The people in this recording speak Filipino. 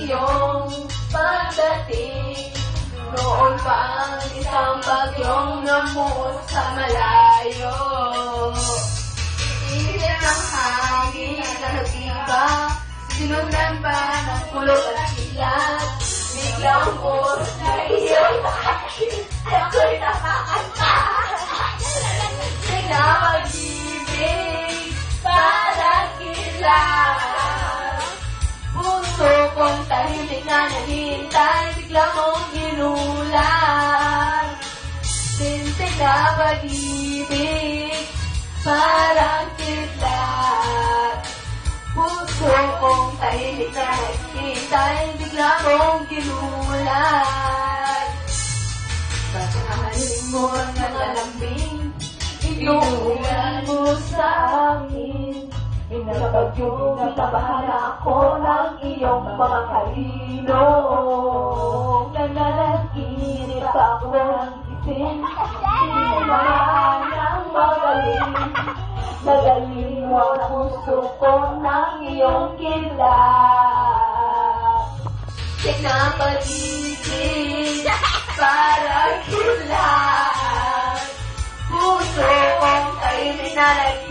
iyong pagdating. Noon pa ang isang bagyong namuot sa malayo. Init ng hangin na nag-iba, sinundan pa ng kulot at silat. Biglang oras na iyong nakakit, ako'y nakakanta. Pinapag-ibig para kilang puso kong tahimik na naghihintay, bigla mong ginulat. Sintik na pag-ibig parang kidlat. Puso kong tahimik na naghihintay, bigla mong ginulat. Pagkahalin mo ang nalalambing, inuulan mo sa amin. Inalabagyong natabahan ako ng iyong mga kalino. Nananaginip ako ng isin, sininamaan ng magaling. Nagaling mo ang puso ko ng iyong kilat. Pinapag-ibig para kilat. Puso kong ay minalagay.